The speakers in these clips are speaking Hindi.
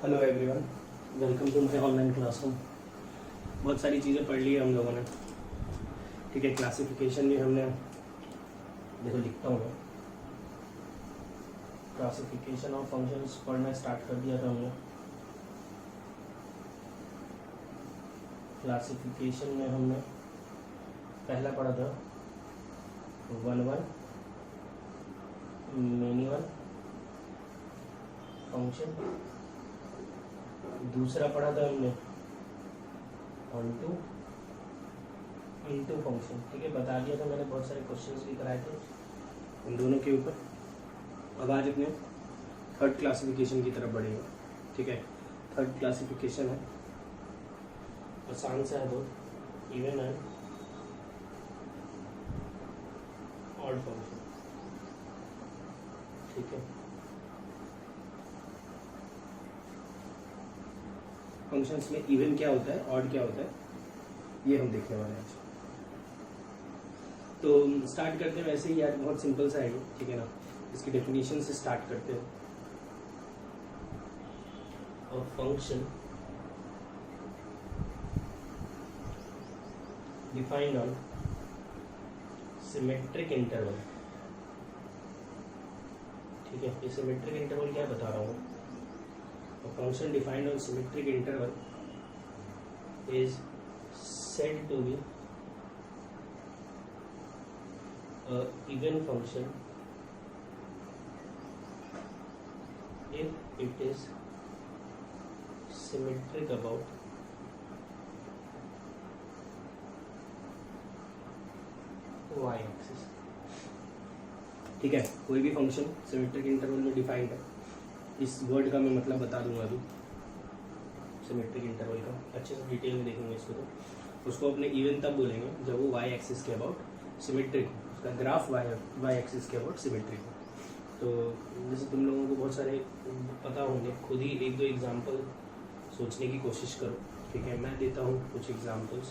Hello everyone, welcome to my online classroom. बहुत सारी चीज़ें पढ़ ली है हम लोगों ने, ठीक है। क्लासिफिकेशन भी हमने, देखो लिखता हूँ मैं, क्लासिफिकेशन ऑफ फंक्शंस पढ़ना स्टार्ट कर दिया था हमने। क्लासिफिकेशन में हमने पहला पढ़ा था वन मेनी वन फंक्शन, दूसरा पढ़ा था हमने ऑन टू इनटू फंक्शन, ठीक है। बता दिया था मैंने, बहुत सारे क्वेश्चंस भी कराए थे उन दोनों के ऊपर। अब आज अपने थर्ड क्लासिफिकेशन की तरफ बढ़ेंगे, ठीक है। थर्ड क्लासिफिकेशन है, आसान सा है, दो इवन एंड ऑड फंक्शन, ठीक है। फंक्शंस में इवन क्या होता है, ऑड क्या होता है, ये हम देखने वाले हैं आज। तो स्टार्ट करते हैं वैसे ही यार, बहुत सिंपल सा है ये, ठीक है ना। इसकी डेफिनेशन से स्टार्ट करते हैं। और function defined on symmetric interval, ठीक है। ये सिमेट्रिक इंटरवल क्या बता रहा हूँ। A function defined on symmetric interval is said to be a even function if it is symmetric about y axis, ठीक है। कोई भी फंक्शन सिमेट्रिक इंटरवल में डिफाइंड है, इस वर्ड का मैं मतलब बता दूंगा अभी, सिमेट्रिक इंटरवल का अच्छे से डिटेल में देखेंगे इसको। तो उसको अपने इवन तब बोलेंगे जब वो वाई एक्सिस के अबाउट सिमेट्रिक हो, उसका ग्राफ वाई एक्सिस के अबाउट सिमेट्रिक हो। तो जैसे तुम लोगों को बहुत सारे पता होंगे, खुद ही एक दो एग्जाम्पल सोचने की कोशिश करो, ठीक है। मैं देता हूँ कुछ examples.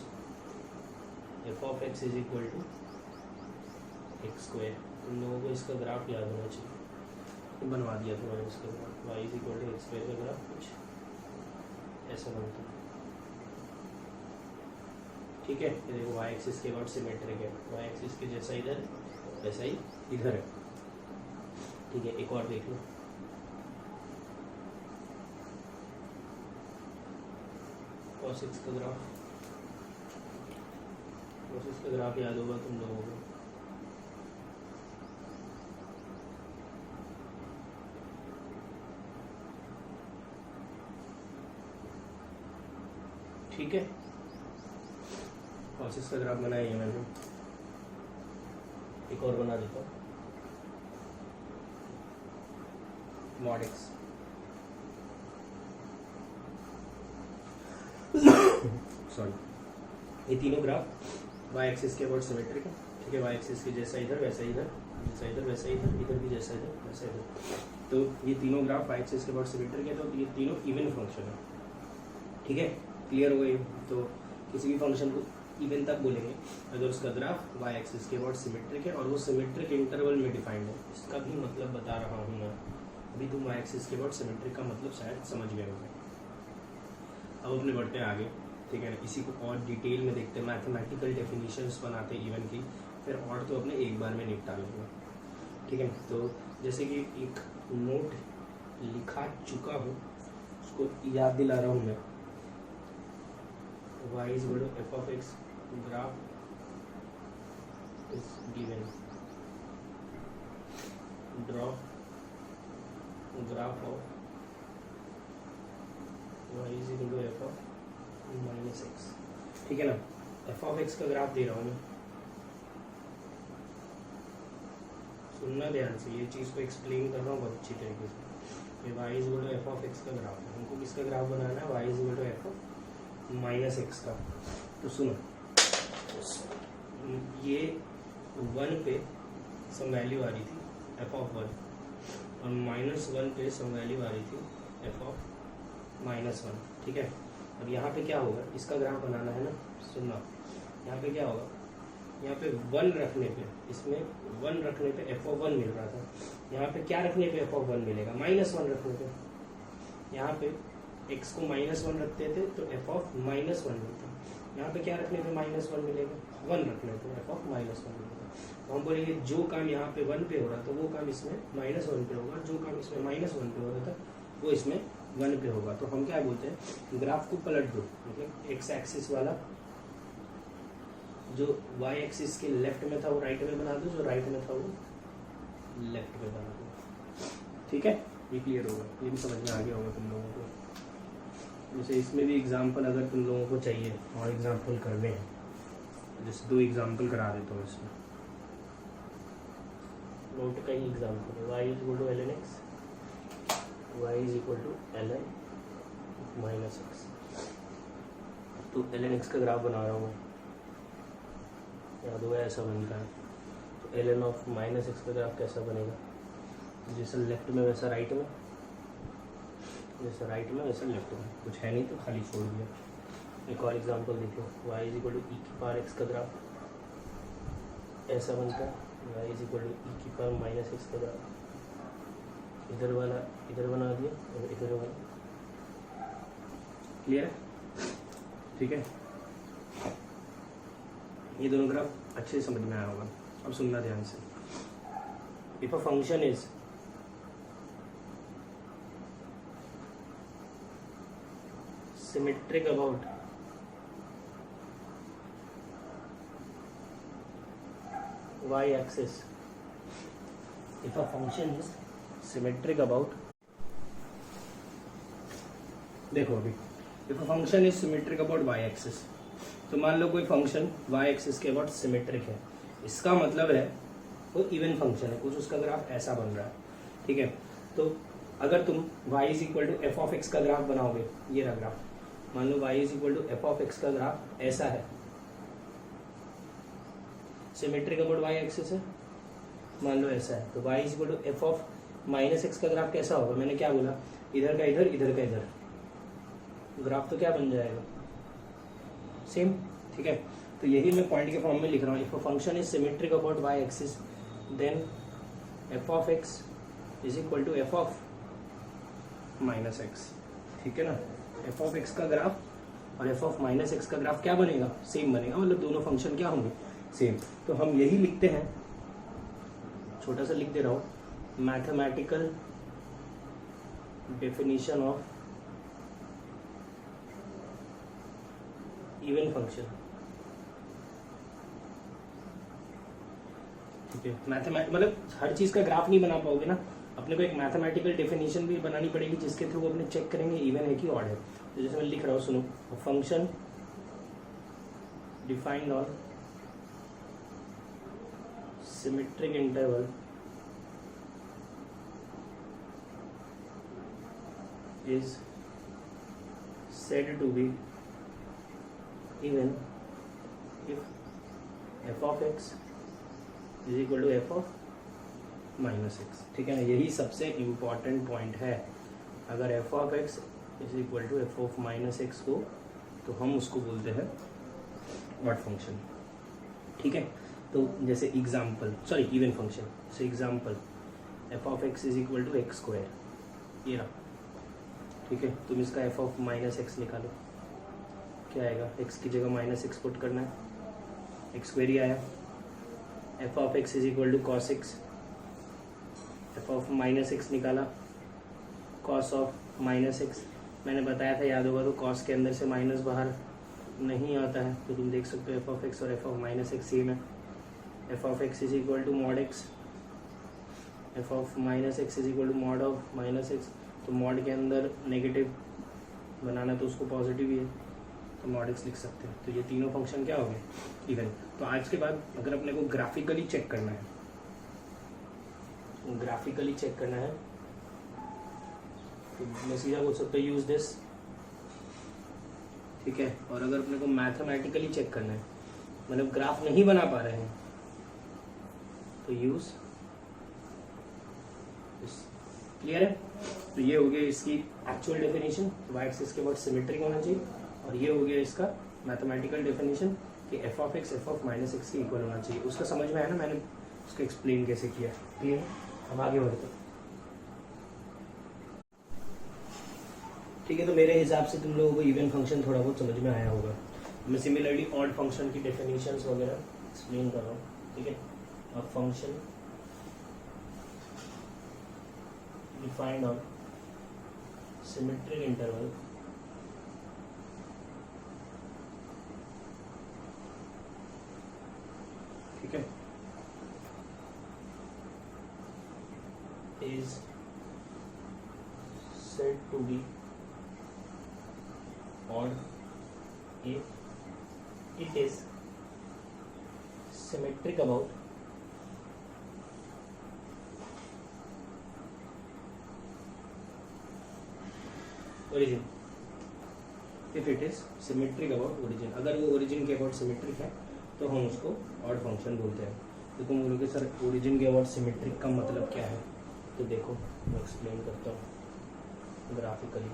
F of x is equal to x square, तुम लोगों को इसका ग्राफ याद होना चाहिए, बनवा दिया था मैंने इसका graph. Y is equal to x square का ग्राफ कुछ ऐसा बनता है, ठीक है। ये देखो वाई एक्सिस के अबाउट सिमेट्रिक है, वाई एक्सिस के जैसा इधर वैसा ही इधर है, ठीक है। एक और देख लो, cos x का ग्राफ, cos x का ग्राफ याद होगा तुम लोगों को, ठीक है। cos x का ग्राफ बनाया है मैंने, एक और बना देता हूँ, mod x, सॉरी। ये तीनों ग्राफ y एक्सिस के अबाउट सिमेट्रिक है, ठीक है। y एक्सिस के जैसा इधर वैसा इधर, जैसा इधर वैसा इधर, इधर भी जैसा इधर वैसा इधर। तो ये तीनों ग्राफ y एक्सिस के अबाउट सिमेट्रिक है, तो ये तीनों इवन फंक्शन है, ठीक है। क्लियर हो गई। तो किसी भी फंक्शन को इवन तक बोलेंगे अगर उसका ग्राफ वाई एक्सिस के अबाउट सिमेट्रिक है और वो सिमेट्रिक इंटरवल में डिफाइंड है। इसका भी मतलब बता रहा हूँ मैं अभी, तुम वाई एक्सिस के अबाउट सिमेट्रिक का मतलब शायद समझ गए होंगे। अब अपने बढ़ते हैं आगे, ठीक है ना। इसी को और डिटेल में देखते हैं, मैथमेटिकल डेफिनेशंस बनाते हैं इवन की, फिर और तो अपने एक बार में निपटा लेंगे, ठीक है। तो जैसे कि एक नोट लिखा चुका हूँ, उसको याद दिला रहा हूँ मैं। y is equal to f of x graph is given, draw graph of y is equal to f of minus x, ठीक है ना। f of x का ग्राफ दे रहा हूँ मैं, सुनना ध्यान से, ये चीज़ को एक्सप्लेन कर रहा हूँ बहुत अच्छी तरीके से। y is equal to f of x का ग्राफ है, हमको किसका ग्राफ बनाना है, y is equal to f of minus x का। तो सुनो, ये 1 पे सम वैल्यू आ रही थी एफ ऑफ 1 और -1 पे सम वैल्यू आ रही थी एफ ऑफ -1, ठीक है। अब यहाँ पे क्या होगा, इसका ग्राफ बनाना है ना, सुनना। यहाँ पे क्या होगा, यहाँ पे 1 रखने पे, इसमें 1 रखने पे एफ ऑफ 1 मिल रहा था, यहाँ पे क्या रखने पे एफ ऑफ 1 मिलेगा, -1 रखने पे। यहाँ पे एक्स को -1 रखते थे तो एफ ऑफ -1 मिलता, यहाँ पे क्या रखने पे -1 मिलेगा, 1 रखने पे एफ ऑफ -1 मिलेगा। तो हम बोलेंगे जो काम यहाँ पे 1 पे हो रहा था वो काम इसमें -1 पे होगा, जो काम इसमें -1 पे हो रहा था वो इसमें 1 पे होगा। तो हम क्या बोलते हैं, ग्राफ को पलट दो, मतलब एक्स एक्सिस वाला जो वाई एक्सिस के लेफ्ट में था वो राइट में बना दो, जो राइट में था वो लेफ्ट में बना दो। ठीक है, ये क्लियर होगा, ये भी समझ में आ गया होगा तुम लोगों को। जैसे इसमें भी एग्जाम्पल अगर तुम लोगों को चाहिए और एग्जाम्पल करने हैं, जैसे 2 एग्जाम्पल करा देता हूँ इसमें। नोट का ही एग्जाम्पल है, y is equal to ln x, y is equal to ln -x। तो ln x का ग्राफ बना रहा हूँ मैं, याद होगा ऐसा बनता है। तो ln ऑफ -x का ग्राफ कैसा बनेगा, जैसा लेफ्ट में वैसा राइट में, जैसा राइट में वैसा लेफ्ट में, कुछ है नहीं तो खाली छोड़ दिया। एक और एग्जांपल देखो, y इज इक्वल टू ई की पावर x का ग्राफ ऐसा बनता है, y इज इक्वल टू ई की पावर -x का ग्राफ, इधर वाला इधर बना दिया और इधर वाला। क्लियर है? ठीक है, ये दोनों ग्राफ अच्छे से समझ में आया होगा। अब सुनना ध्यान से, if a function is symmetric about y-axis, if a function is symmetric about, देखो अभी, if a function is symmetric about y-axis, तो मान लो कोई फंक्शन y-axis के अबाउट सिमेट्रिक है, इसका मतलब है वो इवन फंक्शन है, कुछ उसका ग्राफ ऐसा बन रहा है। ठीक है, तो अगर तुम y is equal to F of x का ग्राफ बनाओगे, ये रहा ग्राफ, मान लो y is equal to F of x का ग्राफ ऐसा है, सिमेट्रिक अबाउट y एक्सिस है, मान लो ऐसा है, तो y is equal to F of -x का ग्राफ कैसा होगा, मैंने क्या बोला, इधर का इधर, इधर का इधर, ग्राफ तो क्या बन जाएगा, सेम। ठीक है, तो यही मैं पॉइंट के फॉर्म में लिख रहा हूँ, if a function is symmetric about y axis then f of x is equal to F of -x। ठीक है ना, एफ ऑफ एक्स का ग्राफ और एफ ऑफ -x का ग्राफ क्या बनेगा, सेम बनेगा, मतलब दोनों फंक्शन क्या होंगे, सेम। तो हम यही लिखते हैं, छोटा सा लिख दे रहा हूँ, mathematical definition of even function. ठीक है, मतलब हर चीज का ग्राफ नहीं बना पाओगे ना, अपने को एक मैथमेटिकल डेफिनेशन भी बनानी पड़ेगी जिसके थ्रू अपने चेक करेंगे इवन है कि ऑड है। तो जैसे मैं लिख रहा हूँ, सुनो, function defined on symmetric interval is said to be even if f of x is equal to f of -x। ठीक है ना, यही सबसे इम्पॉर्टेंट पॉइंट है। अगर f of x is equal to f of -x हो तो हम उसको बोलते हैं ऑड फंक्शन। ठीक है, तो जैसे एग्जाम्पल, सॉरी इवन फंक्शन, जैसे example f of x is equal to x square, ये रहा। ठीक है, तुम इसका f of -x निकालो, क्या आएगा, x की जगह -x पुट करना है, x स्क्वायर ही आया। f of x is equal to cos x, f of -x निकाला, cos ऑफ -x, मैंने बताया था, याद होगा, तो cos के अंदर से माइनस बाहर नहीं आता है, तो तुम देख सकते हो f of x और f of -x सेम है। f of x is equal to mod x, f of -x is equal to mod of -x, तो mod के अंदर नेगेटिव बनाना तो उसको पॉजिटिव ही है, तो mod x लिख सकते हैं। तो ये तीनों फंक्शन क्या हो गए, इवन। तो आज के बाद अगर अपने को ग्राफिकली चेक करना है, ग्राफिकली चेक करना है तो मैं सीधा बोल सकता हूँ यूज दिस। ठीक है, और अगर अपने को मैथमेटिकली चेक करना है, मतलब ग्राफ नहीं बना पा रहे हैं, तो यूज दिस। क्लियर है? तो ये हो गया इसकी एक्चुअल डेफिनेशन, वाई एक्सिस के बाद सिमेट्रिक होना चाहिए, और ये हो गया इसका मैथमेटिकल डेफिनेशन कि f of x f of -x के इक्वल होना चाहिए। उसका समझ में आया ना, मैंने उसको एक्सप्लेन कैसे किया। क्लियर? अब आगे बढ़ते हैं। ठीक है, तो मेरे हिसाब से तुम लोगों को इवन फंक्शन थोड़ा बहुत समझ में आया होगा। मैं सिमिलरली ऑड फंक्शन की डेफिनेशंस वगैरह एक्सप्लेन कर रहा हूँ, ठीक है। अब function defined on symmetric interval ठीक है, is said to be odd if it is symmetric about origin। if it is symmetric about origin, अगर वो origin के about symmetric है तो हम उसको odd function बोलते हैं। तो तुम बोलोगे सर origin के about symmetric का मतलब क्या है, तो देखो मैं एक्सप्लेन करता हूँ graphically.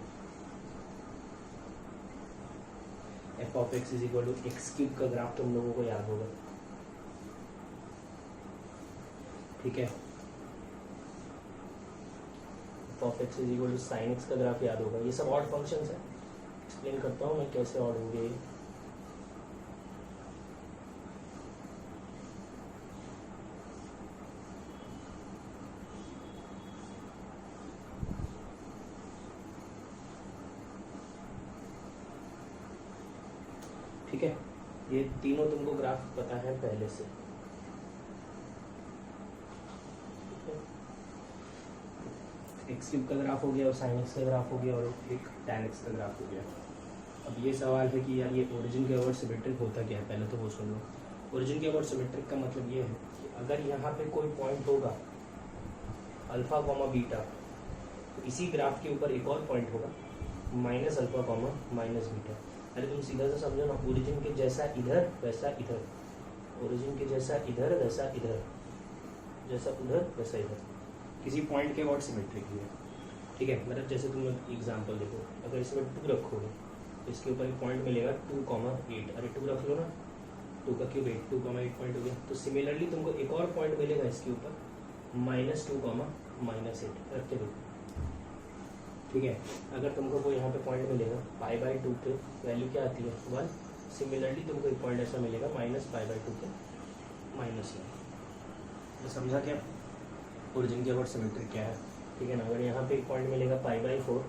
F of x is equal to x cube का ग्राफ तुम लोगों को याद होगा, ठीक है। F of x is equal to sine x का ग्राफ याद होगा। ये सब ऑड फंक्शंस है, एक्सप्लेन करता हूँ मैं कैसे ऑड होंगे। ठीक है, ये तीनों तुमको ग्राफ पता है पहले से, एक्स क्यूब का ग्राफ हो गया और साइन एक्स का ग्राफ हो गया और एक टैन एक्स का ग्राफ हो गया। अब ये सवाल है कि यार ये ओरिजिन के अबाउट सिमेट्रिक होता क्या है, पहले तो वो सुन लो। ओरिजिन के अबाउट सिमेट्रिक का मतलब ये है कि अगर यहाँ पे कोई पॉइंट होगा अल्फा कॉमा बीटा, तो इसी ग्राफ के ऊपर एक और पॉइंट होगा minus alpha comma minus beta. अरे तुम सीधा सा समझो ना, ओरिजिन के जैसा इधर वैसा इधर, ओरिजिन के जैसा इधर वैसा इधर, जैसा उधर वैसा इधर, किसी पॉइंट के अबाउट सिमेट्रिक है, ठीक है। मतलब जैसे तुम एग्जांपल देखो, अगर इसमें 2 रखोगे तो इसके ऊपर एक पॉइंट मिलेगा 2,8। अरे 2 रख लो ना, 2 का क्यूब 8, 2,8 पॉइंट हो गया। तो सिमिलरली तुमको एक और पॉइंट मिलेगा इसके ऊपर -2,-8 रखते देखो, ठीक है। अगर तुमको कोई यहाँ पे पॉइंट मिलेगा π/2 पे वैल्यू क्या आती है 1, सिमिलरली तुमको एक पॉइंट ऐसा मिलेगा -π/2 पे -1। तो समझा क्या ओरिजिन के अबाउट सिमेट्रिक क्या है, ठीक है ना। अगर यहाँ पे एक पॉइंट मिलेगा π/4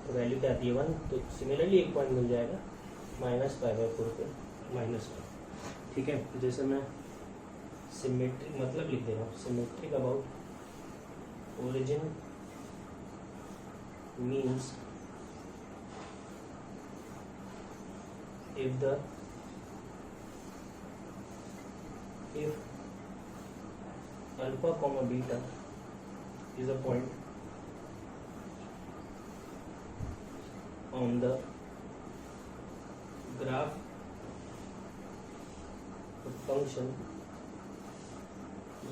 तो वैल्यू क्या आती है 1, तो सिमिलरली एक पॉइंट मिल जाएगा -π/4 पे -1, ठीक है। तो जैसे मैं सिमेट्रिक मतलब लिख दे रहा हूँ, symmetric about origin means if alpha comma beta is a point on the graph of function,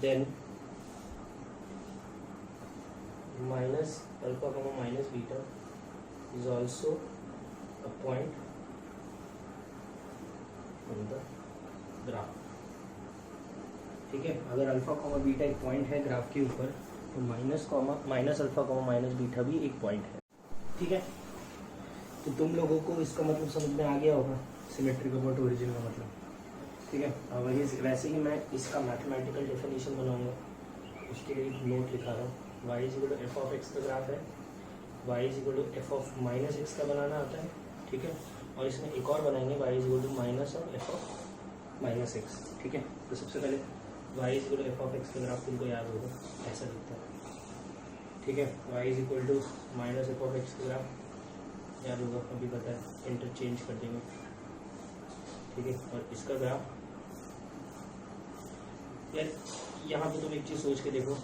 then minus alpha comma minus beta is also a point on the graph, ठीक है। अगर अल्फा कॉमा बीटा एक पॉइंट है ग्राफ के ऊपर, तो minus alpha comma minus beta भी एक पॉइंट है, ठीक है। तो तुम लोगों को इसका मतलब समझ में आ गया होगा सिमेट्रिक अबाउट ओरिजिन का मतलब, ठीक है। अब वैसे ही मैं इसका मैथमेटिकल डेफिनेशन बनाऊंगा, उसके लिए एक नोट लिखा रहा हूँ। y is equal to F of x का ग्राफ है, y is equal to F of minus x का बनाना आता है, ठीक है। और इसमें एक और बनाएंगे y is equal to minus और एफ ऑफ माइनस एक्स, ठीक है। तो सबसे पहले y is equal to F of x का ग्राफ तुमको याद होगा, ऐसा दिखता है, ठीक है। y is equal to minus F of x का ग्राफ याद होगा, अभी पता है, इंटरचेंज कर देंगे, ठीक है। और इसका ग्राफ यार यहाँ पे तुम एक चीज़ सोच के देखो,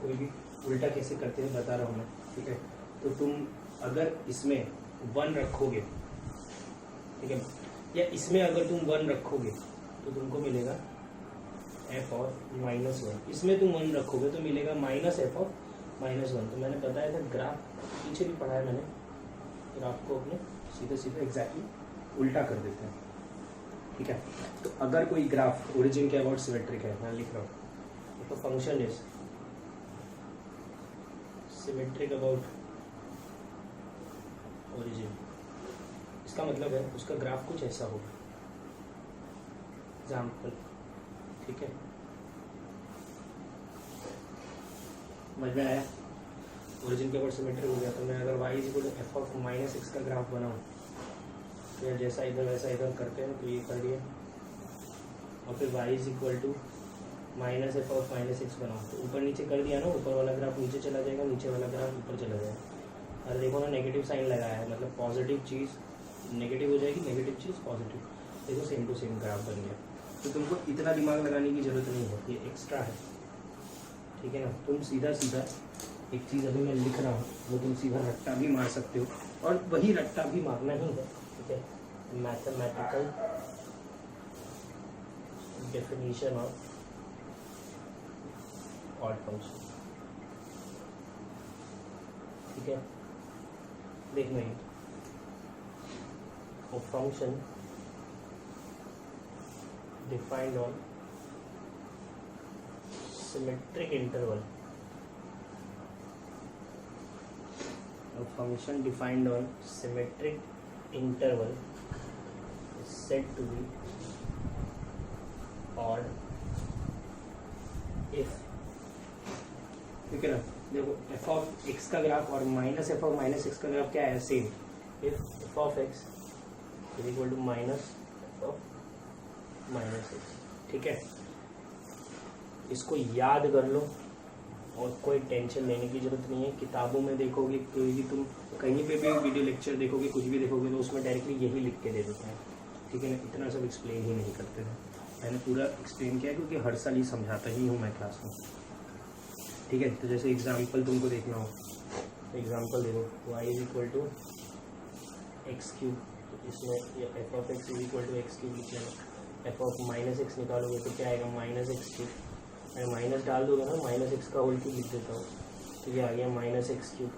कोई भी उल्टा कैसे करते हैं बता रहा हूँ मैं, ठीक है। तो तुम अगर इसमें 1 रखोगे, ठीक है, या इसमें अगर तुम 1 रखोगे तो तुमको मिलेगा एफ ऑफ -1, इसमें तुम 1 रखोगे तो मिलेगा माइनस एफ ऑफ -1। तो मैंने बताया था ग्राफ पीछे भी पढ़ाया मैंने, ग्राफ को अपने सीधे एग्जैक्टली उल्टा कर देते हैं, ठीक है। तो अगर कोई ग्राफ ओरिजिन के अबाउट सिमेट्रिक है, मैं लिख रहा हूँ, तो function is symmetric about origin. इसका मतलब है उसका ग्राफ कुछ ऐसा होगा, एग्जाम्पल, ठीक है, समझ में आया? ओरिजिन के ऊपर सिमेट्रिक हो गया। तो मैं अगर y equal to F of minus x का ग्राफ बनाऊँ तो यार जैसा इधर वैसा इधर करते हैं, तो ये कर दिया, और फिर y equal to minus F of minus x बनाऊँ तो ऊपर नीचे कर दिया ना, ऊपर वाला ग्राफ नीचे चला जाएगा, नीचे वाला ग्राफ ऊपर चला जाएगा। और देखो ना नेगेटिव साइन लगाया है, मतलब पॉजिटिव चीज़ नेगेटिव हो जाएगी, नेगेटिव चीज़ पॉजिटिव, देखो सेम टू सेम ग्राफ बन गया। तो तुमको इतना दिमाग लगाने की ज़रूरत नहीं है, ये एक्स्ट्रा है, ठीक है ना। तुम सीधा सीधा एक चीज़ अभी मैं लिख रहा हूँ वो तुम सीधा रट्टा भी मार सकते हो, और वही रट्टा भी मारना ही है, ठीक है। Mathematical definition of odd function, ठीक है। देखना ये function defined on symmetric interval, a function defined on symmetric interval is said to be odd if, ठीक है ना। देखो f ऑफ x का ग्राफ और minus F of minus x का ग्राफ क्या है, same. If f of x is equal to minus F of minus x, ठीक है। इसको याद कर लो और कोई टेंशन लेने की जरूरत नहीं है। किताबों में देखोगे, कोई भी तुम कहीं पे भी वीडियो लेक्चर देखोगे, कुछ भी देखोगे, तो उसमें डायरेक्टली यही लिख के दे देते हैं, ठीक है ना। इतना सब एक्सप्लेन ही नहीं करते हैं, मैंने पूरा एक्सप्लेन किया क्योंकि हर साल ही समझाता ही हूँ मैं क्लास में, ठीक है। तो जैसे एग्जाम्पल तुमको देखना हो, एग्जाम्पल देखो, y is equal to x cube, तो इसमें ये f of x is equal to x cube लिखना है। एफ ऑफ माइनस एक्स निकालोगे तो क्या आएगा, माइनस एक्स क्यूब। मैं माइनस डाल दूंगा ना, माइनस एक्स का होल क्यूब लिख देता हूँ, तो ये आ गया minus x cube.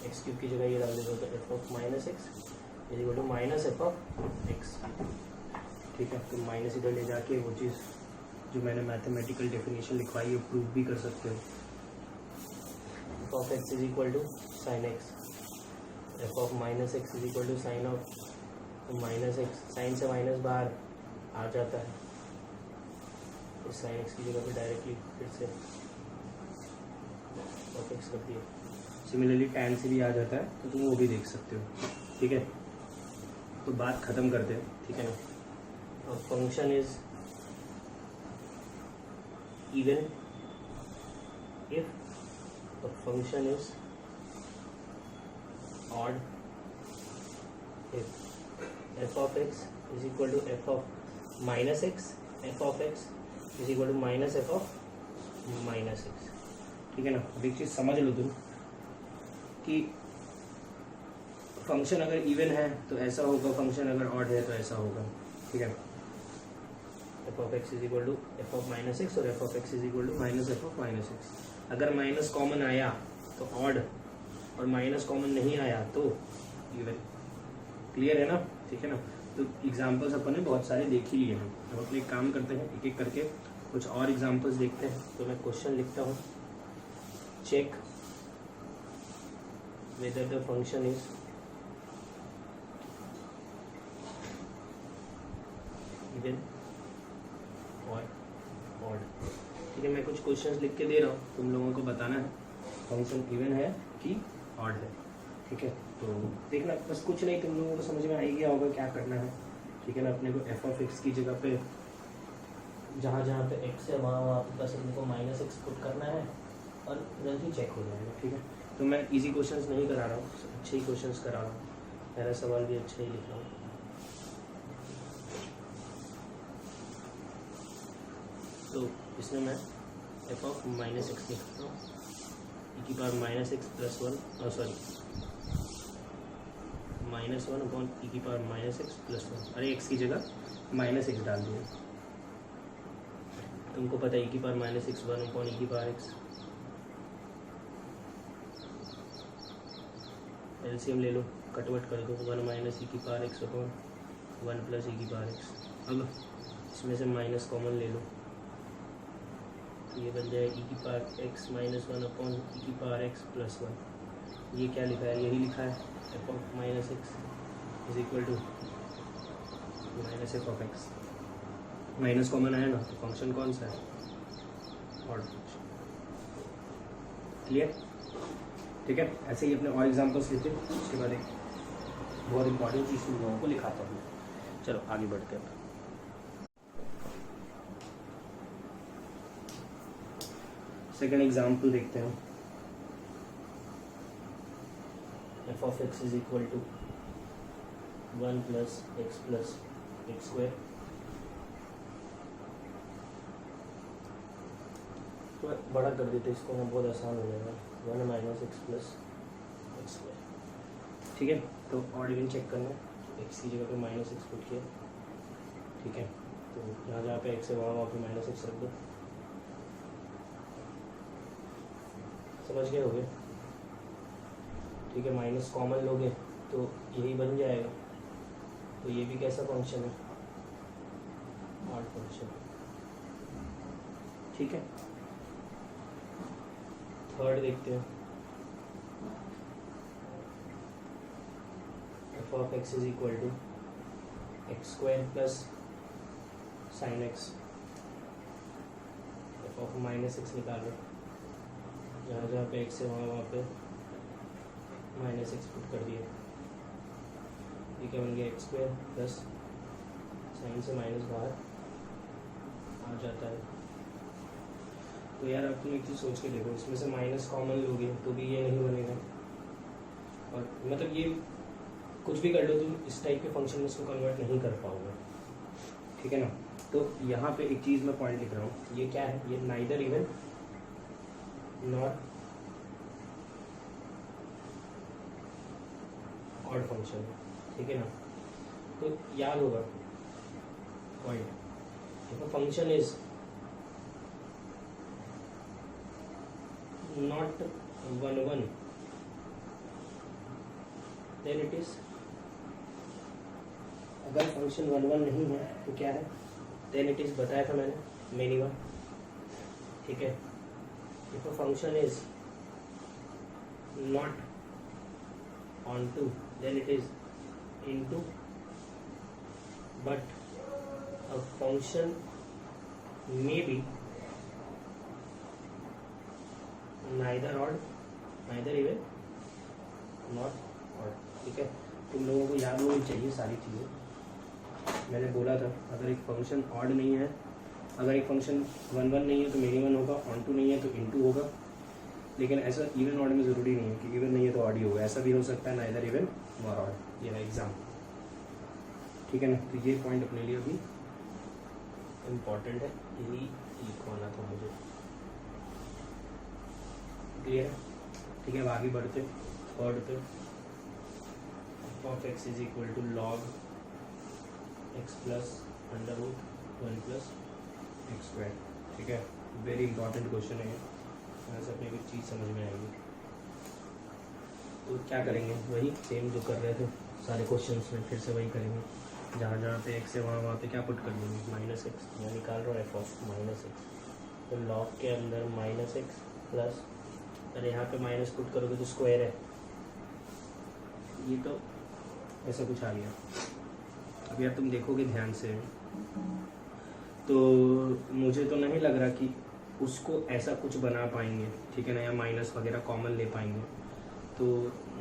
X cube की जगह ये डाल देता हूँ, तो f of minus x is equal to minus F of x, ठीक है। तो माइनस इधर ले जाके वो चीज़ जो मैंने मैथमेटिकल डेफिनेशन लिखवाई है प्रूव भी कर सकते हो। F of x is equal to sine x, f of minus x is equal to sine of, तो माइनस एक्स, साइन से माइनस बाहर आ जाता है, इस साइन एक्स की जगह पे डायरेक्टली फिर से ऑफ एक्स कर दिया। सिमिलरली टैन से भी आ जाता है, तो तुम वो भी देख सकते हो, ठीक है। तो बात ख़त्म करते हैं, ठीक है ना। Function is even if function is odd if f of x is equal to F of minus x, f of x is equal to minus F of minus x, ठीक है ना। अब एक चीज़ समझ लो तुम कि फंक्शन अगर इवन है तो ऐसा होगा, फंक्शन अगर ऑड है तो ऐसा होगा, ठीक है। F of x is equal to F of minus x और F of x is equal to minus F of minus X. अगर माइनस कॉमन आया तो ऑड, और माइनस कॉमन नहीं आया तो इवन। क्लियर है ना, ठीक है ना। तो एग्जाम्पल्स अपन ने बहुत सारे देख ही लिए हैं। अब अपने एक काम करते हैं, एक एक करके कुछ और एग्जाम्पल्स देखते हैं। तो मैं क्वेश्चन लिखता हूँ, check whether the function is even or odd, ठीक है। मैं कुछ क्वेश्चंस लिख के दे रहा हूँ, तुम लोगों को बताना है फंक्शन इवन है कि ऑड है, ठीक है। तो देखना, बस कुछ नहीं, तुम लोगों को समझ में आ ही गया होगा क्या करना है, ठीक है ना। अपने को एफ ऑफ एक्स की जगह पे जहाँ जहाँ पे एक्स है वहाँ पे बस अपने को माइनस एक्स पुट करना है और जल्दी चेक हो जाएगा, ठीक है। तो मैं इजी क्वेश्चंस नहीं करा रहा हूँ, अच्छे ही क्वेश्चंस करा रहा हूँ, पहला सवाल भी अच्छा ही लिख रहा हूँ। तो इसमें मैं एफ ऑफ माइनस एक्स लिखता हूँ, ई की power minus x plus one, और sorry minus one upon E की power minus x plus one. अरे एक्स की जगह माइनस एक्स डाल दिया, तुमको पता है ई की power minus X one upon E की पावर एक्स। एलसीएम ले लो, कटवट कर दो, वन माइनस ई की power X upon one plus E की पावर एक्स। अब इसमें से माइनस कॉमन ले लो, तो ये बन जाए ई की power X minus one upon E की पावर एक्स प्लस वन। ये क्या लिखा है, यही लिखा है F of minus x is equal to minus F of x. Minus common आया ना, तो फंक्शन कौन सा है, ऑड फंक्शन। क्लियर? ठीक है, ऐसे ही अपने और एग्जाम्पल्स लेते हैं, उसके बाद एक बहुत इंपॉर्टेंट चीज़ तुम लोगों को लिखाता हूँ। चलो आगे बढ़ते हैं। सेकेंड एग्जाम्पल देखते हैं। F of x is equal to 1 plus x square. तो बड़ा कर देते इसको, हम बहुत आसान हो जाएगा। 1 minus x plus x square. ठीक है, तो ऑड इवन चेक करना है, एक्स की जगह पे माइनस एक्स पुट किया। ठीक है, तो जहाँ जहाँ पे एक्स है वहाँ पे माइनस एक्स रख दो। समझ गए होगे? ठीक है, माइनस कॉमन लोगे तो यही बन जाएगा। तो ये भी कैसा फंक्शन है, ऑड फंक्शन। ठीक है, थर्ड देखते हैं। F of x is equal to x square plus sine x. F of minus x निकाल रहे, जहाँ जहाँ पे एक्स है वहाँ पे माइनस एक्स पुट कर दिया। ये क्या बन गया, एक्स स्क्वायर प्लस साइन से माइनस बाहर आ जाता है। तो यार अब तुम एक चीज़ सोच के देखो, इसमें से माइनस कॉमन लोगे तो भी ये नहीं बनेगा, और मतलब ये कुछ भी कर लो तुम इस टाइप के फंक्शन में इसको कन्वर्ट नहीं कर पाओगे। ठीक है ना? तो यहाँ पे एक चीज़ मैं पॉइंट लिख रहा हूँ, ये क्या है, ये neither even not odd function है। ठीक है ना? तो याद होगा point, if a function is not 1 then it is, अगर फंक्शन 1 नहीं है तो क्या है, then it is बताया था मैंने मिनिमम। ठीक है, if a function is not onto then it is into, but a function may be neither odd neither even not odd। ठीक है, तुम लोगों को याद होनी चाहिए सारी चीज़ें। मैंने बोला था अगर एक फंक्शन ऑड नहीं है, अगर एक फंक्शन 1 नहीं है तो मिनिमम होगा, ऑन टू नहीं है तो इनटू होगा। लेकिन ऐसा इवन ऑड में ज़रूरी नहीं है कि इवन नहीं है तो ऑड ही होगा, ऐसा भी हो सकता है नाइदर इवन नॉर ऑड। ये रहा एग्जाम्पल। ठीक है ना? तो ये पॉइंट अपने लिए अभी इम्पॉर्टेंट है, यही लिखवाना था मुझे। क्लियर है? ठीक है, अब आगे बढ़ते थर्ड पे। F of x is equal to log x plus under root 1 plus x square. ठीक है, वेरी इंपॉर्टेंट क्वेश्चन है, यहाँ से अपने कुछ चीज़ समझ में आएगी। तो क्या करेंगे, वही सेम जो कर रहे थे सारे क्वेश्चंस में, फिर से वही करेंगे। जहाँ जहाँ पे एक्स है वहाँ पे क्या पुट कर देंगे, माइनस एक्स। मैं निकाल रहा हूँ एफ ऑफ माइनस एक्स, तो लॉग के अंदर माइनस एक्स प्लस, अरे यहाँ पे माइनस पुट करोगे तो स्क्वायर है, ये तो ऐसा कुछ आ गया। अब यार तुम देखोगे ध्यान से तो मुझे तो नहीं लग रहा कि उसको ऐसा कुछ बना पाएंगे। ठीक है ना, या माइनस वगैरह कॉमन ले पाएंगे, तो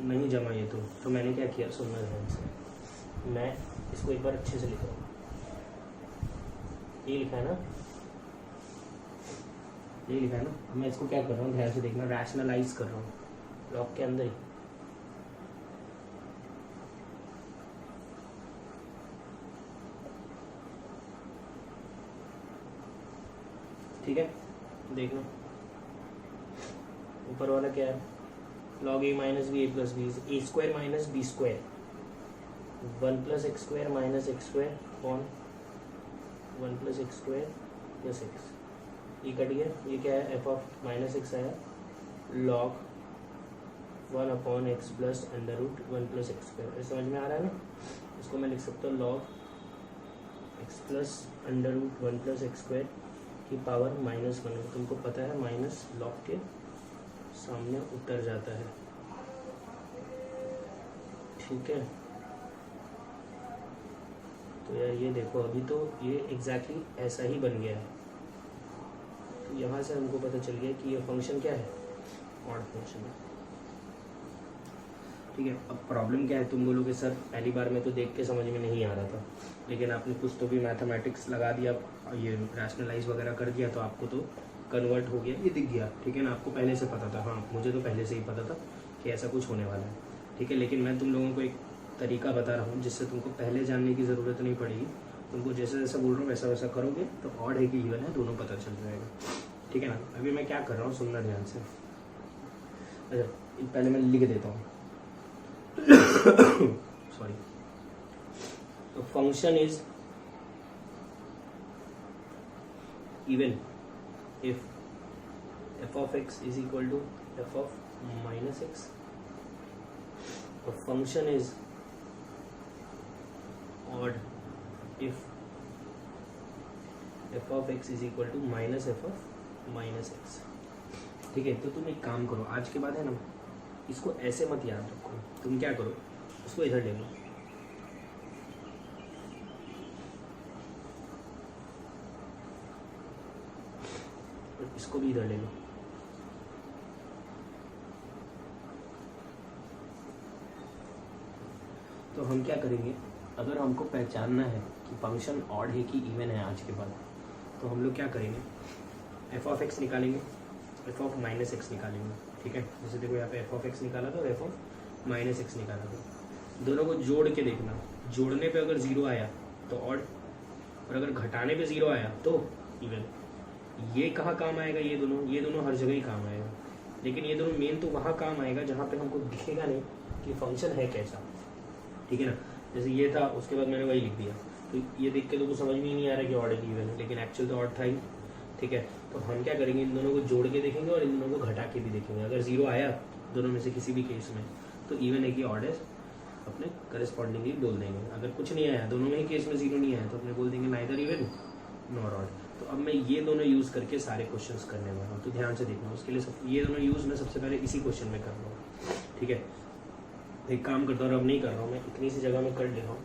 नहीं जमा ये। तो मैंने क्या किया, सुनना ध्यान से, मैं इसको एक बार अच्छे से लिख रहा हूँ। ये लिखा है ना, ये लिखा है ना, मैं इसको क्या कर रहा हूँ ध्यान से देखना, रैशनलाइज कर रहा हूँ लॉग के अंदर ही। ठीक है, देखना ऊपर वाला क्या है, log A minus B A plus B, A square minus B square, 1 plus x square minus X square upon 1 plus x square plus X. ये कट गया, ये क्या है, एफ ऑफ माइनस एक्स आया log 1 upon X plus under root 1 plus x square. समझ में आ रहा है ना? इसको मैं लिख सकता हूँ log x plus under root 1 plus x square की पावर -1। तुमको पता है माइनस लॉग के सामने उतर जाता है। ठीक है, तो यार ये देखो अभी तो ये एग्जैक्टली ऐसा ही बन गया है। तो यहाँ से हमको पता चल गया कि ये फंक्शन क्या है, ऑड फंक्शन है। ठीक है, अब प्रॉब्लम क्या है, तुम बोलोगे सर पहली बार में तो देख के समझ में नहीं आ रहा था, लेकिन आपने कुछ तो भी मैथमेटिक्स लगा दिया, ये रैशनलाइज वगैरह कर दिया, तो आपको तो कन्वर्ट हो गया, ये दिख गया। ठीक है ना, आपको पहले से पता था, हाँ मुझे तो पहले से ही पता था कि ऐसा कुछ होने वाला है। ठीक है, लेकिन मैं तुम लोगों को एक तरीका बता रहा हूँ जिससे तुमको पहले जानने की ज़रूरत नहीं पड़ेगी। तुमको जैसे जैसा बोल रहा हूँ वैसा वैसा करोगे तो ऑड है कि इवन है दोनों पता चल जाएगा। ठीक है ना, अभी मैं क्या कर रहा हूँ सुनना ध्यान से। अच्छा, पहले मैं लिख देता हूँ सॉरी। तो function is even if f of x is equal to f of minus x. The function is odd if f of x is equal to minus f of minus x. ठीक है, तो तुम एक काम करो, आज के बाद है ना इसको ऐसे मत याद रखो, तुम क्या करो इसको इधर ले लो। इसको भी इधर ले लो। तो हम क्या करेंगे, अगर हमको पहचानना है कि फंक्शन ऑड है कि इवन है आज के बाद, तो हम लोग क्या करेंगे, एफ ऑफ एक्स निकालेंगे, एफ ऑफ माइनस एक्स निकालेंगे। ठीक है, जैसे देखो यहाँ पे एफ ऑफ एक्स निकाला था और एफ ऑफ माइनस एक्स निकाला था। दोनों को जोड़ के देखना, जोड़ने पे अगर जीरो आया तो ऑड, और अगर घटाने पे जीरो आया तो इवन। ये कहाँ काम आएगा, ये दोनों हर जगह ही काम आएगा, लेकिन ये दोनों मेन तो वहाँ काम आएगा जहाँ पे हमको दिखेगा नहीं कि फंक्शन है कैसा। ठीक है ना, जैसे ये था उसके बाद मैंने वही लिख दिया, तो ये देख के तो कुछ समझ में ही नहीं आ रहा कि ऑड है कि इवन है, लेकिन एक्चुअल तो ऑड था ही। ठीक है, तो हम क्या करेंगे, इन दोनों को जोड़ के देखेंगे और इन दोनों को घटा के भी देखेंगे। अगर जीरो आया दोनों में से किसी भी केस में तो इवन है कि ऑड है, अपने करस्पॉन्डिंगली बोल देंगे। अगर कुछ नहीं आया, दोनों में ही केस में जीरो नहीं आया, तो अपने बोल देंगे नाइदर इवन नॉर ऑड। तो अब मैं ये दोनों यूज़ करके सारे क्वेश्चंस करने वाला हूँ, तो ध्यान से देखना। उसके लिए ये दोनों यूज़ मैं सबसे पहले इसी क्वेश्चन में कर रहा हूँ। ठीक है, एक काम करता हूँ, अब नहीं कर रहा हूँ मैं, इतनी सी जगह में कर ले रहा हूँ,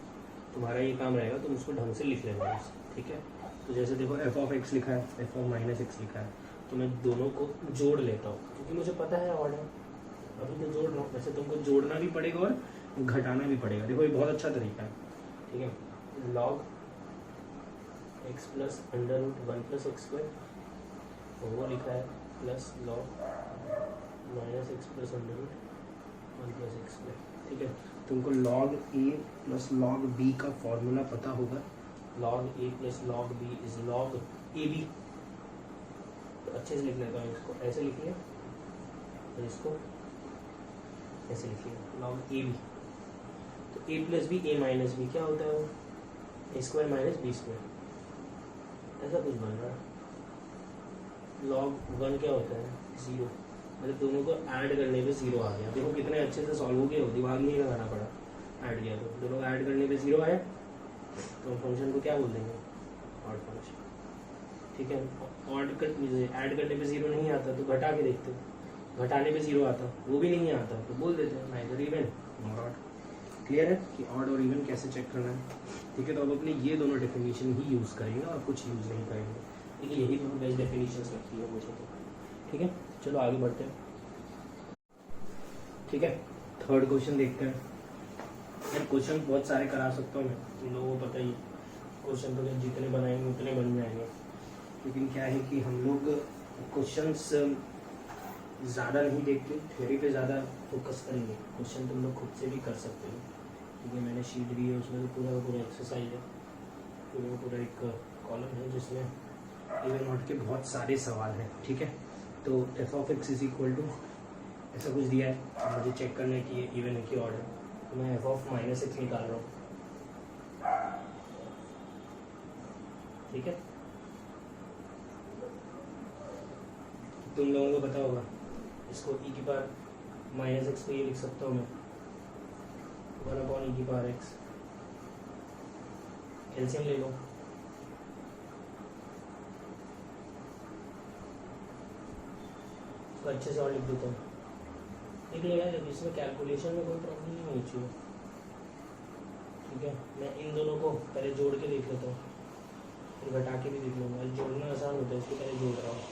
तुम्हारा ये काम रहेगा, तुम उसको ढंग से लिख लेना बस। ठीक है, तो जैसे देखो एफ ऑफ एक्स लिखा है, एफ ऑफ माइनस एक्स लिखा है, तो मैं दोनों को जोड़ लेता हूँ क्योंकि मुझे पता है ऑड है, अभी तो जोड़ रहा हूँ। वैसे तुमको जोड़ना भी पड़ेगा और घटाना भी पड़ेगा, देखो ये बहुत अच्छा तरीका है। ठीक है, log x plus under root one plus x square, वो लिखा है, plus log minus x plus under root one plus x square. ठीक है, तुमको log a plus log b का फॉर्मूला पता होगा, log a plus log b is log a b. तो अच्छे से लिख लेता हूँ, इसको ऐसे लिखिए और इसको ऐसे लिखिए, लॉग ए बी। तो a plus B, a minus b क्या होता है, वो a square minus B square, ऐसा कुछ बन रहा है। लॉग वन क्या होता है, जीरो, मतलब दोनों को ऐड करने पे जीरो आ गया। देखो कितने अच्छे से सॉल्व हो गया, दिमाग नहीं लगाना पड़ा, ऐड किया तो दोनों ऐड करने पे जीरो आया, तो फंक्शन को क्या बोल देंगे, ऑड फंक्शन। ठीक है, ऑड ऐड करने पे जीरो नहीं आता तो घटा के देखते, घटाने पे जीरो आता, वो भी नहीं आता तो बोल देते हैं neither even nor odd. Clear है कि ऑड और इवन कैसे चेक करना है। ठीक है, तो अब अपने ये दोनों डेफिनेशन ही यूज़ करेंगे और कुछ यूज़ नहीं करेंगे, लेकिन यही दोनों बेस्ट डेफिनेशन लगती है मुझे तो। ठीक है, चलो आगे बढ़ते हैं। ठीक है, थर्ड क्वेश्चन देखते हैं। यार क्वेश्चन बहुत सारे करा सकता हूँ मैं, तुम लोगों को पता ही, क्वेश्चन तो जितने बनाएंगे उतने बन जाएंगे, लेकिन क्या है कि हम लोग क्वेश्चंस ज़्यादा नहीं देखते, थ्योरी पे ज़्यादा फोकस करेंगे। क्वेश्चन तुम लोग खुद से भी कर सकते हो, क्योंकि मैंने शीट दी है, उसमें तो पूरा एक्सरसाइज है, पूरा एक कॉलम है जिसमें इवन ऑड के बहुत सारे सवाल हैं। ठीक है, तो f of x is equal to ऐसा कुछ दिया है, मुझे चेक करना है कि ये इवन है कि ऑड है, तो मैं एफ ऑफ माइनस एक्स निकाल रहा हूँ। ठीक है, तुम लोगों को पता होगा, इसको ई की पावर माइनस एक्स को ये लिख सकता हूँ मैं, वन अपॉन ई की पावर एक्स, एलसीएम ले लो, इसको अच्छे से और लिख देता हूँ, लिख लो यार, इसमें कैलकुलेशन में कोई प्रॉब्लम नहीं होनी चाहिए। ठीक है। मैं इन दोनों को पहले जोड़ के देख लेता हूँ, फिर घटा के भी देख लूँगा। जोड़ना आसान होता है, इसको पहले जोड़ रहा हूँ।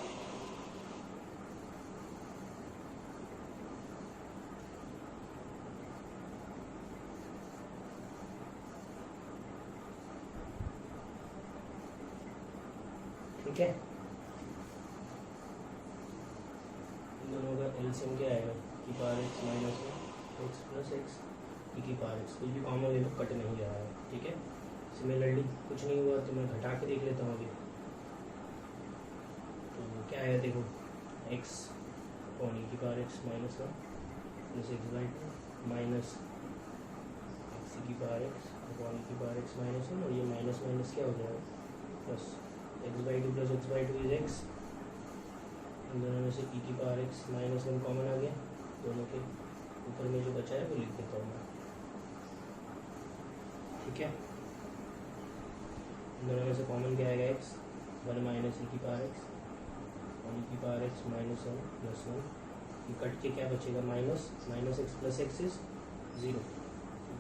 ठीक है, इन दोनों का एलसीएम क्या आएगा, की power X minus x plus X E की पावर एक्स। कुछ भी कॉमन ले लो, कट नहीं रहा है। ठीक है, सिमिलरली कुछ नहीं हुआ तो मैं घटा के देख लेता हूँ अभी। तो क्या आएगा देखो, एक्स अपॉन ई की power X minus one plus X by to minus x की पावर एक्स अपॉन ई की पावर एक्स माइनस वन, और ये माइनस माइनस क्या हो जाएगा plus X by two plus X by two is X. इन दोनों में से ई की power X minus one common आ गया, दोनों के ऊपर में जो बचा है वो लिख देता हूँ मैं। ठीक है, इन दोनों में से कॉमन क्या आएगा, एक्स वन माइनस ई की पावर एक्स और ई की power X minus one plus one. ये कट के क्या बचेगा, minus minus x plus x is zero.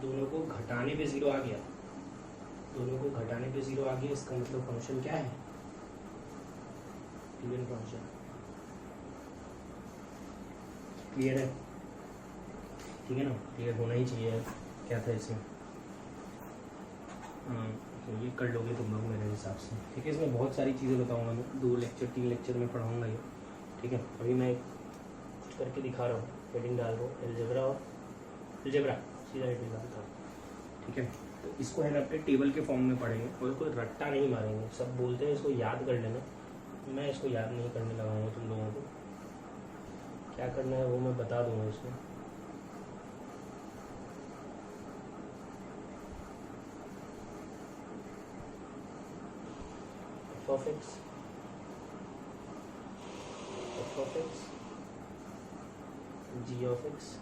दोनों को घटाने पे ज़ीरो आ गया, दोनों को घटाने पे ज़ीरो आ गया। इसका मतलब फंक्शन क्या है, इवन फंक्शन। क्लियर है, ठीक है ना, क्लियर होना ही चाहिए। क्या था इसमें, हाँ तो ये कर लोगे तुम लोग मेरे हिसाब से। ठीक है, इसमें बहुत सारी चीज़ें बताऊंगा मैं, 2 लेक्चर 3 लेक्चर में पढ़ाऊंगा ये। ठीक है, अभी मैं कुछ करके दिखा रहा हूँ, हेडिंग डाल रहा हूँ एलजेब्रा और एलजेब्रा, सीधा हेडिंग डालता हूँ। ठीक है, तो इसको है ना अपने टेबल के फॉर्म में पढ़ेंगे और कोई रट्टा नहीं मारेंगे। सब बोलते हैं इसको याद कर लेना, मैं इसको याद नहीं करने लगा हूँ। तुम लोगों को क्या करना है वो मैं बता दूंगा इसमें। F of x g of x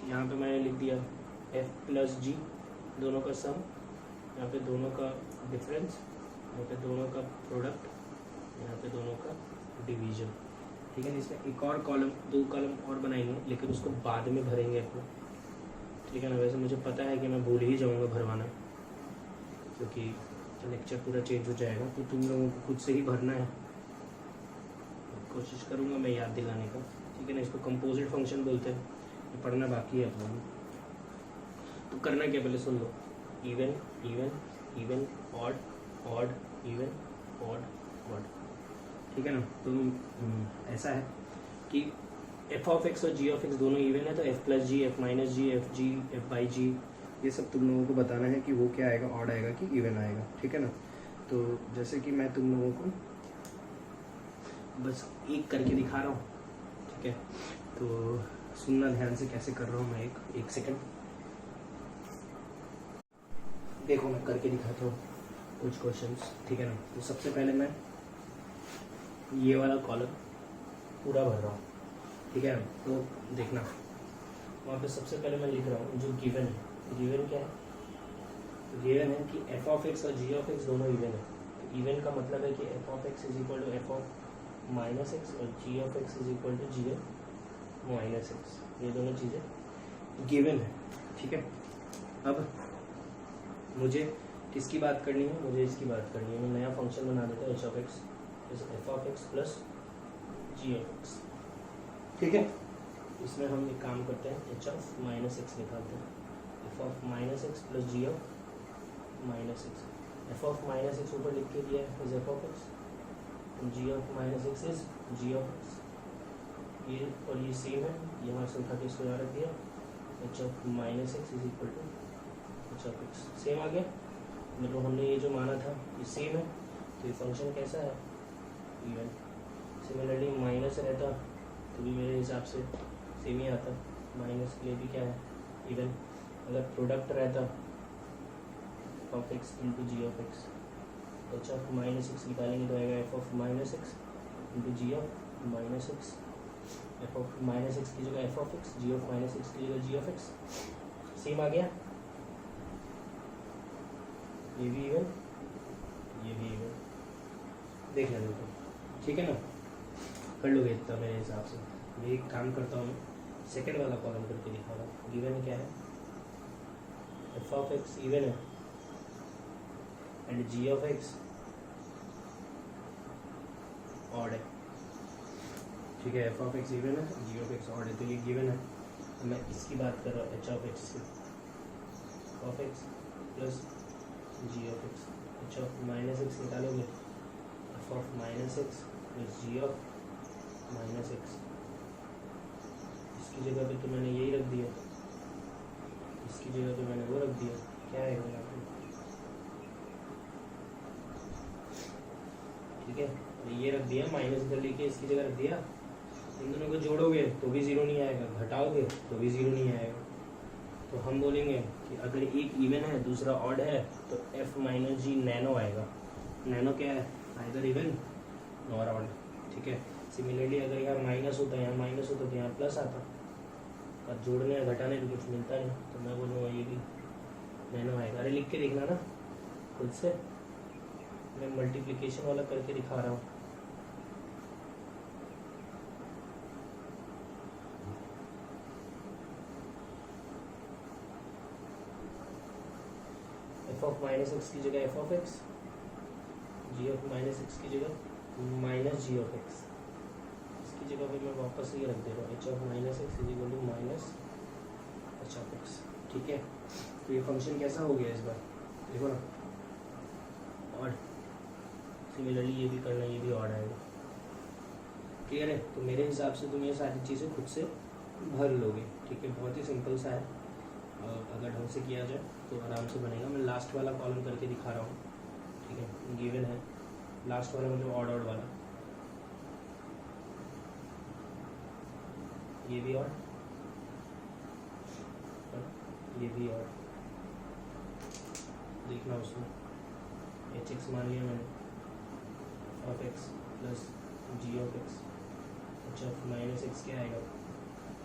यहाँ पे मैंने लिख दिया f प्लस जी, दोनों का सम, यहाँ पे दोनों का डिफरेंस, यहाँ पे दोनों का प्रोडक्ट, यहाँ पे दोनों का डिवीजन। ठीक है, इसमें एक और कॉलम, 2 कॉलम और बनाएंगे, लेकिन उसको बाद में भरेंगे अपने। ठीक है ना, वैसे मुझे पता है कि मैं भूल ही जाऊँगा भरवाना, क्योंकि लेक्चर पूरा चेंज हो जाएगा, तो तुम लोगों को खुद से ही भरना है। कोशिश करूँगा मैं याद दिलाने का। ठीक है ना, इसको कंपोजिट फंक्शन बोलते हैं, पढ़ना बाकी है अपना। तो करना क्या, पहले सुन लो, even even even odd odd even odd odd. ठीक है ना, तो ऐसा है कि एफ ऑफ एक्स और जी ऑफ एक्स दोनों इवन है, तो f plus g, f minus g, f g, f by g, ये सब तुम लोगों को बताना है कि वो क्या आएगा, ऑड आएगा कि इवन आएगा। ठीक है ना, तो जैसे कि मैं तुम लोगों को बस एक करके दिखा रहा हूँ। ठीक है, तो सुनना ध्यान से कैसे कर रहा हूँ मैं। एक सेकंड देखो, मैं करके दिखाता हूँ कुछ क्वेश्चंस। ठीक है ना, तो सबसे पहले मैं ये वाला कॉलम पूरा भर रहा हूँ। ठीक है ना, तो देखना वहाँ पे सबसे पहले मैं लिख रहा हूँ जो गिवन है। गिवन क्या है, गिवन है कि एफ ऑफ एक्स और जी ऑफ एक्स दोनों इवन है। तो इवन का मतलब है कि f of x is equal to F of minus x और g of x is equal to g of minus x, ये दोनों चीज़ें गिवन है। ठीक है, अब मुझे किसकी बात करनी है, मुझे इसकी बात करनी है। मैं नया फंक्शन बना देता हूँ, h of x f of x plus g of x. ठीक है, इसमें हम एक काम करते हैं, एच ऑफ माइनस एक्स निकालते हैं, f of minus x plus g of minus x. F of minus x ऊपर लिख के दिया है is f of x, g of minus x is g of x. ये और ये सेम है, यहाँ से उठा के इसको यहाँ रख दिया, h of minus x is equal to h of x. Same आ गया, मतलब हमने ये जो माना था ये सेम है, तो ये फंक्शन कैसा है, इवन। सिमिलरली माइनस रहता तो भी मेरे हिसाब से सेम ही आता, माइनस के लिए भी क्या है, इवन। अगर प्रोडक्ट रहता f of x into g of x, h of minus x निकालेंगे तो आएगा f of minus x into g of minus x. F of minus x की जगह f of x, g of minus x की जगह जी ऑफ एक्स। सेम आ गया, ये भी इवन ये भी इवन, देख लेना तो, ठीक है ना, कर लोगे इतना मेरे हिसाब से। मैं एक काम करता हूँ, सेकंड वाला कॉलम करके दिखा रहा हूँ। गिवन क्या है, एफ ऑफ एक्स इवन है and g of x odd है, ठीक है। एफ ऑफ एक्स इवन है, जी ऑफ एक्स ऑड है, तो ये गिवन है। तो मैं इसकी बात कर रहा हूँ, एच ऑफ एक्स की, of x plus g of x, h of minus x निकालोगे, f of minus x plus g of minus x, इसकी जगह पे तो मैंने यही रख दिया, इसकी जगह पे मैंने वो रख दिया, क्या आएगा यहाँ पे, ठीक है। ये रख दिया, माइनस इधर लेके इसकी जगह रख दिया। इन दोनों को जोड़ोगे तो भी जीरो नहीं आएगा, घटाओगे तो भी जीरो नहीं आएगा। तो हम बोलेंगे कि अगर एक इवन है दूसरा ऑड है तो एफ माइनस जी नैनो आएगा। नैनो क्या है, आइदर इवन और ऑड, ठीक है। सिमिलरली अगर यहाँ माइनस होता है, यहाँ माइनस होता तो यहाँ प्लस आता, और जोड़ने या घटाने तो कुछ मिलता नहीं, तो मैं बोलूँगा ये भी नैनो आएगा। अरे लिख के देखना ना खुद से, मैं मल्टीप्लिकेशन वाला करके दिखा रहा हूँ। एफ ऑफ माइनस एक्स की जगह f of x, g of minus x की जगह माइनस जी ऑफ एक्स, इसकी जगह पे मैं वापस ये रख दे रहा हूँ, h of minus x is equal to minus h of x, ठीक है। तो ये फंक्शन कैसा हो गया इस बार, देखो ना, ऑड। सिमिलरली ये भी करना, ये भी ऑड आएगा, क्लियर है। तो मेरे हिसाब से तुम ये सारी चीज़ें खुद से भर लोगे, ठीक है। बहुत ही सिंपल सा है, अगर ढंग से किया जाए तो आराम से बनेगा। मैं लास्ट वाला कॉलम करके दिखा रहा हूँ, ठीक है। गिवन है लास्ट वाला, मतलब ऑड ऑड वाला, ये भी ऑड, ये भी ऑड, देखना उसमें एच एक्स मान लिया मैंने, of x plus g of x, h of minus x क्या आएगा,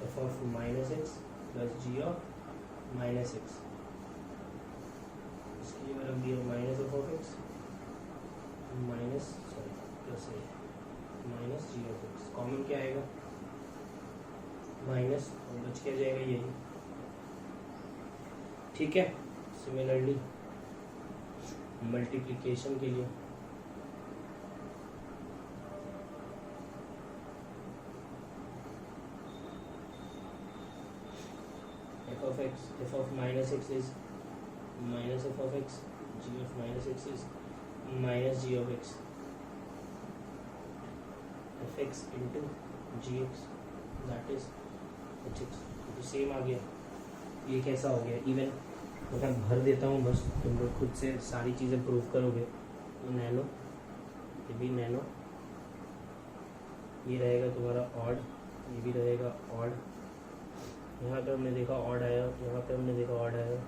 f of minus x plus g of minus x, इसकी जगह रख दिया minus F of x minus sorry plus a minus g of x, common क्या आएगा माइनस, और बच क्या जाएगा यही, ठीक है। सिमिलरली मल्टीप्लिकेशन के लिए f of x, f of minus x is minus F of x, g of minus x is minus g of x, f x into g x that is h x, तो सेम आ गया। ये कैसा हो गया, इवन। तो मैं भर देता हूँ, बस तुम लोग खुद से सारी चीज़ें प्रूव करोगे। तो नैनो, ये भी नैनो, ये रहेगा तुम्हारा ऑड, ये भी रहेगा ऑड, यहाँ पे हमने देखा ऑड आया, यहाँ पे हमने देखा ऑड आया,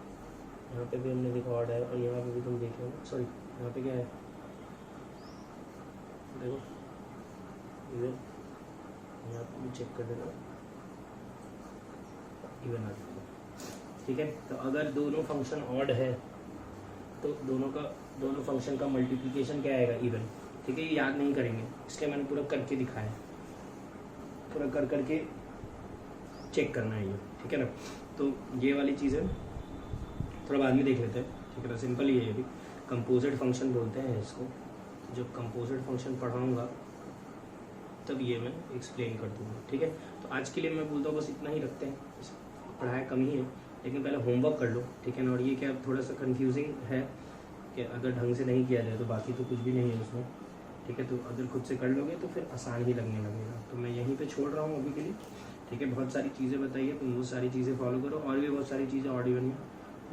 यहाँ पे भी हमने देखा ऑड आया, और यहाँ पे भी तुम देख लो, सॉरी यहाँ पे क्या है, देखो इवन, यहाँ पे भी चेक कर देना, इवन आ जाएगा, ठीक है। तो अगर दोनों फंक्शन ऑड है तो दोनों फंक्शन का मल्टीप्लिकेशन क्या आएगा, इवन, ठीक है। ये याद नहीं करेंगे, इसलिए मैंने पूरा करके दिखाया, पूरा कर करके चेक करना है ये, ठीक है ना। तो ये वाली चीज़ें थोड़ा बाद में देख लेते हैं, ठीक है ना। सिंपल ही है, ये भी कंपोजिट फंक्शन बोलते हैं इसको। जब कंपोजिट फंक्शन पढ़ाऊँगा तब ये मैं एक्सप्लेन कर दूँगा, ठीक है। तो आज के लिए मैं बोलता हूँ बस इतना ही रखते हैं, पढ़ाया कम ही है, लेकिन पहले होमवर्क कर लो, ठीक है ना। और ये क्या थोड़ा सा कंफ्यूजिंग है कि अगर ढंग से नहीं किया जाए तो बाकी तो कुछ भी नहीं है उसमें, ठीक है। तो अगर खुद से कर लोगे तो फिर आसान ही लगने लगेगा। तो मैं यहीं पे छोड़ रहा हूँ अभी के लिए, ठीक है। बहुत सारी चीज़ें बताइए, तुम वो सारी चीज़ें फॉलो करो, और भी बहुत सारी चीज़ें ऑड इवन में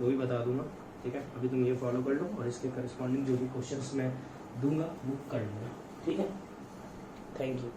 वो भी बता दूंगा, ठीक है। अभी तुम ये फॉलो कर लो, और इसके करस्पॉन्डिंग जो भी क्वेश्चंस मैं दूंगा वो कर लेना, ठीक है। Thank you.